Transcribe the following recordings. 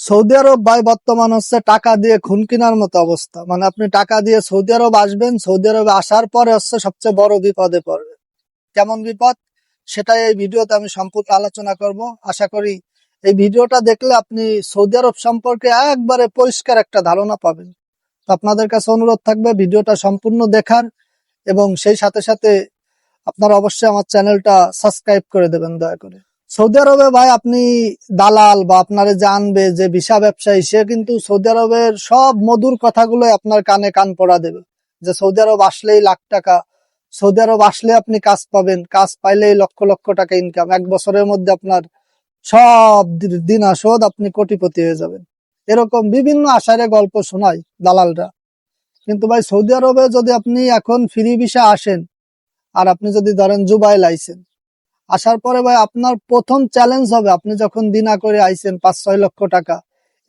Saudi আরব ভাই বর্তমান হচ্ছে টাকা দিয়ে খুন কেনার মতো অবস্থা। মানে আপনি টাকা দিয়ে সৌদি আরব আসবেন, সৌদি আরবে আসার পরে হচ্ছে সবচেয়ে বড় বিপদে পড়বে। কেমন বিপদ সেটাই এই ভিডিওতে আমি সম্পূর্ণ আলোচনা করব। আশা করি এই ভিডিওটা দেখলে আপনি সৌদি আরব সম্পর্কে একবারে পরিষ্কার একটা ধারণা পাবেন। তো আপনাদের কাছে অনুরোধ থাকবে ভিডিওটা সম্পূর্ণ দেখার, এবং সেই সাথে সাথে আপনারা অবশ্যই আমার চ্যানেলটা সাবস্ক্রাইব করে দেবেন দয়া করে। সৌদি আরবে ভাই আপনি দালাল বা আপনারে জানবে যে ভিসা ব্যবসায়ী, সে কিন্তু সৌদি আরবের সব মধুর কথাগুলো আপনার কানে কান পড়া দেবে, যে সৌদি আরব আসলেই লাখ টাকা, সৌদি আরব আসলে আপনি কাজ পাবেন, কাজ পাইলেই লক্ষ লক্ষ টাকা ইনকাম, 1 বছরের মধ্যে আপনার সব দিন আসদ আপনি কোটিপতি হয়ে যাবেন। এরকম বিভিন্ন আশারে গল্প শোনায় দালালরা। কিন্তু ভাই সৌদি আরবে যদি আপনি এখন ফ্রি ভিসা আসেন, আর আপনি যদি ধরেন জুবাইল আইছেন, আসার পরে ভাই আপনার প্রথম চ্যালেঞ্জ হবে, আপনি যখন দিনা করে আইছেন 5-6 লক্ষ টাকা,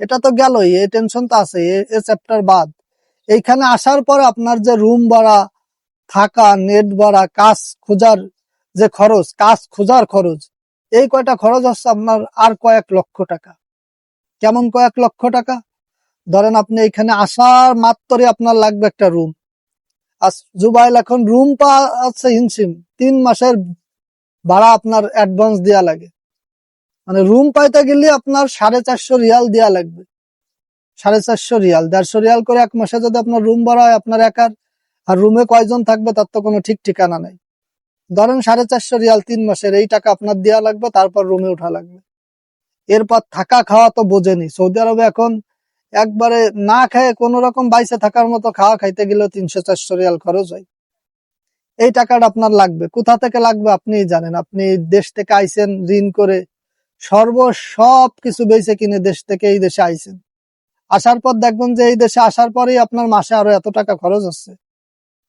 এটা তো গেলই, এই টেনশন তো আছে, এ চ্যাপ্টার বাদ। এইখানে আসার পরে আপনার যে রুম ভাড়া, থাকা, নেট ভাড়া, কাজ খোঁজার যে খরচ, কাজ খোঁজার খরচ, এই কয়টা খরচ হচ্ছে আপনার আর কয়েক লক্ষ টাকা। কেমন কয়েক লক্ষ টাকা? ধরেন আপনি এখানে আসার মাত্রই আপনার লাগবে একটা রুম। আর জুবাইল এখন রুম আছে হিমশিম, 3 মাসের ভাড়া আপনার অ্যাডভান্স দেওয়া লাগে। মানে রুম পাইতে গেলে আপনার 450 রিয়াল দেওয়া লাগবে। 450 রিয়াল, 150 রিয়াল করে 1 মাসে যদি আপনার রুম ভাড়া হয় আপনার একার, আর রুমে কয়জন থাকবে তার তো কোনো ঠিক ঠিকানা নাই। ধরেন 450 রিয়াল 3 মাসের, এই টাকা আপনার দেওয়া লাগবে, তারপর রুমে উঠা লাগবে। এরপর থাকা খাওয়া তো বোঝেনি, সৌদি আরবে এখন একবারে না খেয়ে কোন রকম বাইসে থাকার মতো খাওয়া খাইতে গেলেও 300-400 রিয়াল খরচ হয়। এই টাকাটা আপনার লাগবে, কোথা থেকে লাগবে আপনি জানেন। আপনি দেশ থেকে আইছেন ঋণ করে, সব কিছু বেচে কিনে দেশ থেকে এই দেশে আইছেন। আসার পর দেখবেন যে এই দেশে আসার পরেই আপনার মাসে আরো এত টাকা খরচ হচ্ছে,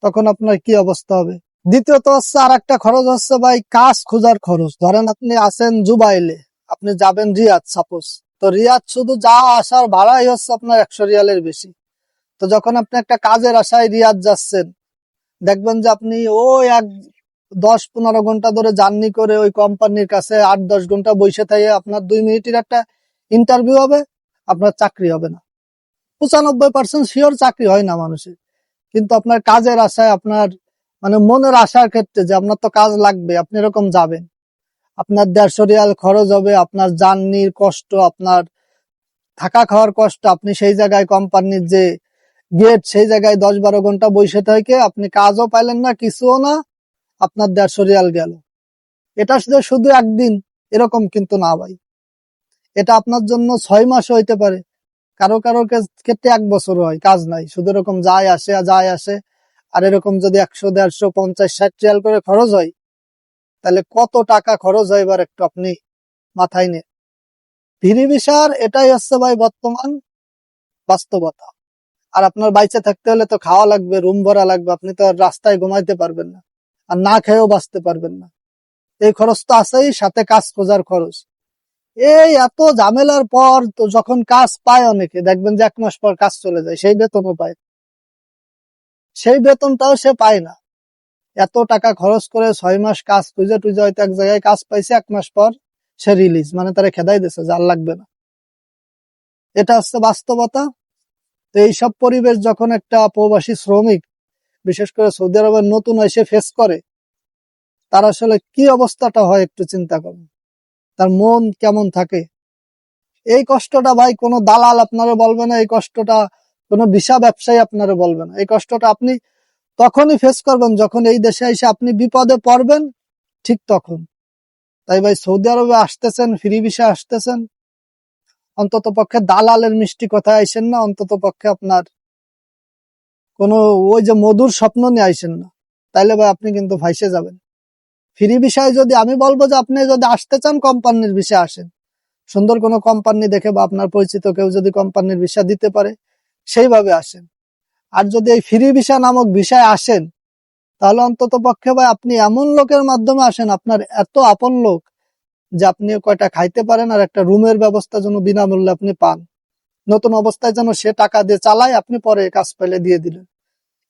তখন আপনার কি অবস্থা হবে? দ্বিতীয়ত হচ্ছে আর একটা খরচ হচ্ছে ভাই কাজ খোঁজার খরচ। ধরেন আপনি আছেন জুবাইলে, আপনি যাবেন রিয়াদ সাপোজ, তো রিয়াদ শুধু যা আসার ভাড়াই হচ্ছে আপনার 100 রিয়ালের বেশি। তো যখন আপনি একটা কাজের আশায় রিয়াদ যাচ্ছেন, দেখবেন যে আপনি ওই 10-15 ঘন্টা ধরে জার্নি করে ওই কোম্পানির কাছে 8-10 ঘন্টা বসে থেকে আপনার 2 মিনিটের একটা ইন্টারভিউ হবে, আপনার চাকরি হবে না। 95% শিওর চাকরি হয় না মানুষের। কিন্তু আপনার কাজের আশায়, আপনার মানে মনের আশার ক্ষেত্রে যে আপনার তো কাজ লাগবে, আপনি এরকম যাবেন, আপনার 150 রিয়াল খরচ হবে, আপনার জার্নির কষ্ট, আপনার থাকা খাওয়ার কষ্ট, আপনি সেই জায়গায় কোম্পানির যে গেট, সেই জায়গায় 10-12 ঘন্টা বসে থেকে আপনি কাজও পাইলেন না, কিছুও না, আপনার 150 রিয়াল গেল। এটা শুধু একদিন, এরকম কিন্তু না ভাই। এটা আপনার জন্য 6 মাস হইতে পারে, কারো কারো ক্ষেত্রে 1 বছর হয়, কাজ নাই, শুধু এরকম যায় আসে। আর এরকম যদি 100, 150, 150, 60 রিয়াল করে খরচ হয়, তাহলে কত টাকা খরচ হয় এবার একটু আপনি মাথায় নিয়ে। ফ্রি ভিসার এটাই হচ্ছে ভাই বর্তমান বাস্তবতা। আর আপনার বাইচে থাকতে হলে তো খাওয়া লাগবে, রুম ভাড়া লাগবে, আপনি তো আর রাস্তায় ঘুমাইতে পারবেন না, আর না খেয়েও বাঁচতে পারবেন না। এই খরচ তো আছেই, সাথে কাজ খোঁজার খরচ। এই এত ঝামেলার পর তো যখন কাজ পায় অনেকে, দেখবেন যে 1 মাস পর কাজ চলে যায়, সেই বেতনও পায়, সেই বেতনটাও সে পায় না। এত টাকা খরচ করে 6 মাস কাজ খুঁজে টুজে হয়তো এক জায়গায় কাজ পাইছে, 1 মাস পর সে রিলিজ, মানে তারা খেদাই দিছে যে আর লাগবে না। এটা হচ্ছে বাস্তবতা। তো এইসব পরিবেশ যখন একটা প্রবাসী শ্রমিক, বিশেষ করে সৌদি আরবের নতুন এসে ফেস করে, তার আসলে কি অবস্থাটা হয় একটু চিন্তা করুন, তার মন কেমন থাকে। এই কষ্টটা ভাই কোনো দালাল আপনারা বলবে না, এই কষ্টটা কোনো ভিসা ব্যবসায়ী আপনারা বলবে না। এই কষ্টটা আপনি তখনই ফেস করবেন যখন এই দেশে এসে আপনি বিপদে পড়বেন, ঠিক তখন। তাই ভাই সৌদি আরবে আসতেছেন, ফ্রি ভিসা আসতেছেন, অন্তত পক্ষে দালালের মিষ্টি কথা আইসেন না, অন্তত পক্ষে আপনার কোনো ওই যে মধুর স্বপ্ন নিয়ে আইসেন না, তাইলে ভাই আপনি কিন্তু ফাইসে যাবেন। ফ্রি ভিসায় যদি আমি বলবো যে আপনি যদি আসতে চান কোম্পানির ভিসা আসেন, সুন্দর কোনো কোম্পানি দেখে বা আপনার পরিচিত কেউ যদি কোম্পানির ভিসা দিতে পারে সেইভাবে আসেন। আর যদি এই ফ্রি ভিসা নামক ভিসায় আসেন, তাহলে অন্তত পক্ষে ভাই আপনি এমন লোকের মাধ্যমে আসেন, আপনার এত আপন লোক যে আপনি কয়টা খাইতে পারেন, আর একটা রুমের ব্যবস্থা যেন বিনামূল্যে আপনি পান। নতুন অবস্থায় যেন সে টাকা দিয়ে চালায়, আপনি পরে কাজ পেলে দিয়ে দিলেন।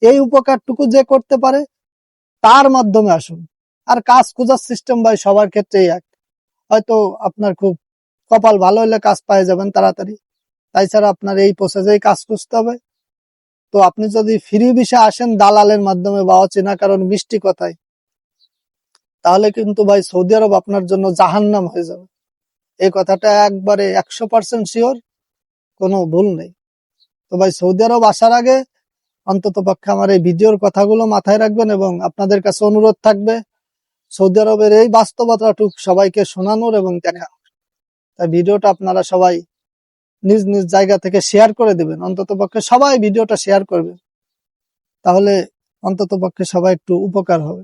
এই উপকারটুকু যে করতে পারে তার মাধ্যমে আসুন। আর কাজ খোঁজার সিস্টেম ভাই সবার ক্ষেত্রেই এক। হয়তো আপনার খুব কপাল ভালো হলে কাজ পেয়ে যাবেন তাড়াতাড়ি, তাই ছাড়া আপনার এই প্রসেসেই কাজ করতে হবে। তো আপনি যদি ফ্রি ভিসা আসেন দালালের মাধ্যমে বা অচেনা কারণ মিষ্টি কথায়, তাহলে কিন্তু ভাই সৌদি আরব আপনার জন্য জাহান্নাম হয়ে যাবে। এই কথাটা একবারে 100% শিওর, কোনো ভুল নেই। তো ভাই সৌদি আরব আসার আগে অন্তত পক্ষে আমার এই ভিডিওর কথাগুলো মাথায় রাখবেন, এবং আপনাদের কাছে অনুরোধ থাকবে সৌদি আরবের এই বাস্তবতাটুক সবাইকে শোনানোর এবং দেখানোর। তাই ভিডিওটা আপনারা সবাই নিজ নিজ জায়গা থেকে শেয়ার করে দিবেন, অন্তত পক্ষে সবাই ভিডিওটা শেয়ার করবেন, তাহলে অন্তত পক্ষে সবাই একটু উপকার হবে।